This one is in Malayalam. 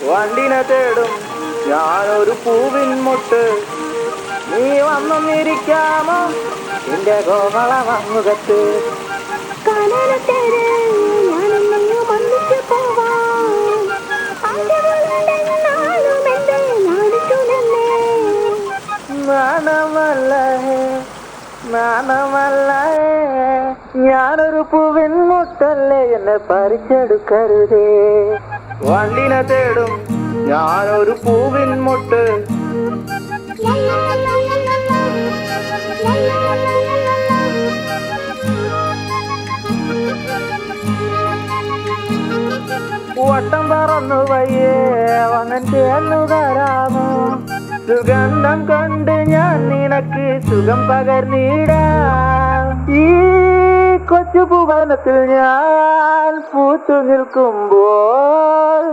വണ്ടിനെ തേടും ഞാനൊരു പൂവിൻ മുട്ട്. നീ വന്നൊന്നിരിക്കാമോ നിന്റെ കോമള മങ്ങുകത്ത്? നാണമല്ല ഞാനൊരു പൂവിൻ മുട്ടല്ലേ, എന്നെ പറിച്ചെടുക്കരുതേ. വണ്ടിനെ തേടും ഞാനൊരു പൂവിൻ മുട്ട്. വട്ടം പറന്നു വയ്യേ വന്നൻ ചേർന്നു തരാമോ? സുഗന്ധം കൊണ്ട് ഞാൻ നിനക്ക് സുഖം പകർന്നിടാം. ഈ കൊച്ചു ഭുവനത്തിൽ ഞാൻ പൂത്തു നിൽക്കുമ്പോൾ